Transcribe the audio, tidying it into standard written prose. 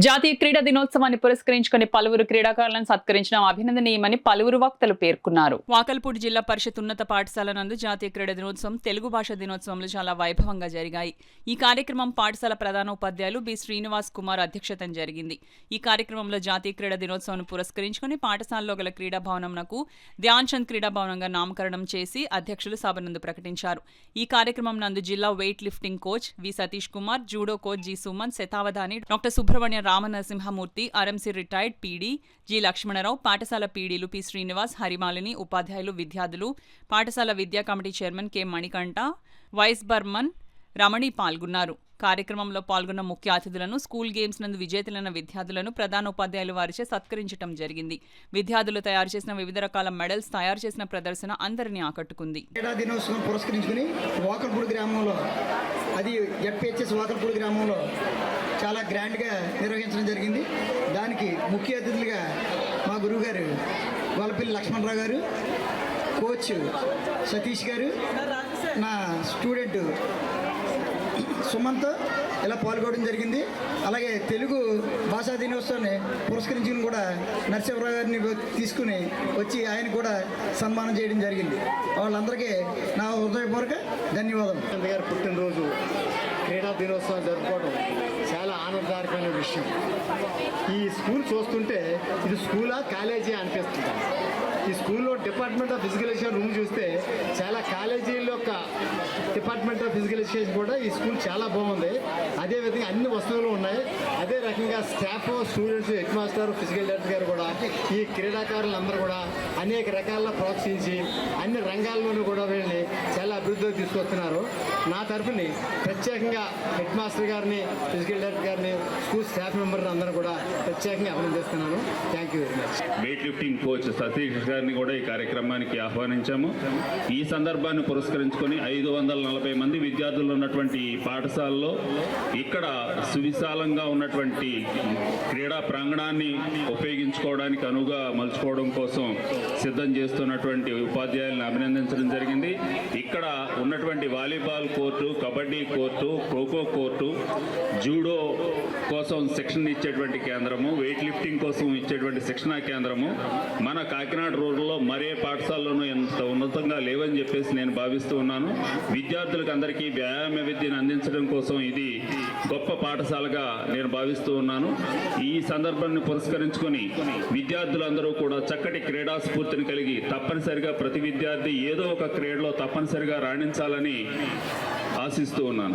జాతీయ క్రీడా దినోత్సవాన్ని పురస్కరించుకుని పలువురు క్రీడాకారులను సత్కరించడం అభినందనీయమని పలువురు వక్తలు పేర్కొన్నారు. వాకల్పూడి జిల్లా పరిషత్ ఉన్నత పాఠశాల నందు జాతీయ క్రీడా దినోత్సవం, తెలుగు భాష దినోత్సవంలో చాలా వైభవంగా జరిగాయి. ఈ కార్యక్రమం పాఠశాల ప్రధాన ఉపాధ్యాయులు బి శ్రీనివాస్ కుమార్ అధ్యక్షతన జరిగింది. ఈ కార్యక్రమంలో జాతీయ క్రీడా దినోత్సవాన్ని పురస్కరించుకుని పాఠశాలలో గల క్రీడా భవనంకు ధ్యాన్ చంద్ క్రీడా భవనంగా నామకరణం చేసి అధ్యక్షులు సభనందు ప్రకటించారు. ఈ కార్యక్రమం నందు జిల్లా weight lifting coach V Satish Kumar, judo coach G Suman, శతావధాని, doctor Subrahmanya Ramanarasimhamurthy, RMC retired PD G Lakshmanarao, పాఠశాల పీడీలు పి శ్రీనివాస్, హరిమాలిని, ఉపాధ్యాయులు, విద్యార్థులు, పాఠశాల విద్యా committee chairman K Manikanta, vice బర్మన్, రమణి పాల్గొన్నారు. కార్యక్రమంలో పాల్గొన్న ముఖ్య అతిథులను, స్కూల్ గేమ్స్ నందు విజేతలైన విద్యార్థులను ప్రధానోపాధ్యాయులు వారిచే సత్కరించడం జరిగింది. విద్యార్థులు తయారు చేసిన వివిధ రకాల మెడల్స్, తయారు చేసిన ప్రదర్శన అందరినీ ఆకట్టుకుంది. క్రీడా దినోత్సవం పురస్కరించుకుని వాకల్పూడి గ్రామంలో, అది జడ్పీహెచ్ఎస్ వాకల్పూడి గ్రామంలో చాలా గ్రాండ్గా నిర్వహించడం జరిగింది. దానికి ముఖ్య అతిథులుగా మా గురువుగారు గోలపల్లి లక్ష్మణరావు గారు, కోచ్ సతీష్ గారు, నా స్టూడెంట్ సుమంత్ ఇలా పాల్గొనడం జరిగింది. అలాగే తెలుగు భాషా దినోత్సవాన్ని పురస్కరించుకుని కూడా నరసింహరావు గారిని తీసుకుని వచ్చి ఆయన కూడా సన్మానం చేయడం జరిగింది. వాళ్ళందరికీ నా హృదయపూర్వక ధన్యవాదాలు. గారు పుట్టినరోజు క్రీడా దినోత్సవం జరుపుకోవడం చాలా ఆనందదాయకమైన విషయం. ఈ స్కూల్ చూస్తుంటే ఇది స్కూలా కాలేజీ అనిపిస్తుంది. ఈ స్కూల్లో department of physical education room చూస్తే చాలా కాలేజీల యొక్క డిపార్ట్మెంట్ ఆఫ్ ఫిజికల్ ఎడ్యుకేషన్ కూడా ఈ స్కూల్ చాలా బాగుంది. అదేవిధంగా అన్ని వస్తువులు ఉన్నాయి. అదే రకంగా staff, students, head master, physical director గారు కూడా ఈ క్రీడాకారులందరూ కూడా అనేక రకాల ప్రోత్సహించి అన్ని రంగాల్లోనూ కూడా వీళ్ళని చాలా అభివృద్ధిలోకి తీసుకొస్తున్నారు. నా తరఫుని ప్రత్యేకంగా హెడ్ మాస్టర్ గారిని, ఫిజికల్ డైరెక్టర్ గారిని, స్కూల్ స్టాఫ్ మెంబర్ని అందరూ కూడా ప్రత్యేకంగా అభినందిస్తున్నాను. Thank you very much. Wait lifting coach Satish గారిని కూడా ఈ కార్యక్రమానికి ఆహ్వానించాము. ఈ సందర్భాన్ని పురస్కరించుకొని 540 మంది విద్యార్థులు ఉన్నటువంటి పాఠశాలలో ఇక్కడ సువిశాలంగా ఉన్నటువంటి క్రీడా ప్రాంగణాన్ని ఉపయోగించుకోవడానికి అనువుగా మలుచుకోవడం కోసం సిద్ధం చేస్తున్నటువంటి ఉపాధ్యాయులను అభినందించడం జరిగింది. ఇక్కడ ఉన్నటువంటి volleyball court, kabaddi court, kho kho court, judo కోసం శిక్షణ ఇచ్చేటువంటి కేంద్రము, వెయిట్ లిఫ్టింగ్ కోసం ఇచ్చేటువంటి శిక్షణా కేంద్రము మన కాకినాడ రోడ్లో మరే పాఠశాలలోనూ ఎంత ఉన్నతంగా లేవని చెప్పేసి నేను భావిస్తూ ఉన్నాను. విద్యార్థులకు అందరికీ వ్యాయామ విద్యను అందించడం కోసం ఇది గొప్ప పాఠశాలగా నేను భావిస్తూ ఉన్నాను. ఈ సందర్భాన్ని పురస్కరించుకొని విద్యార్థులందరూ కూడా చక్కటి క్రీడా స్ఫూర్తిని కలిగి తప్పనిసరిగా ప్రతి విద్యార్థి ఏదో ఒక క్రీడలో తప్పనిసరిగా రాణించాలని ఆశిస్తూ ఉన్నాను.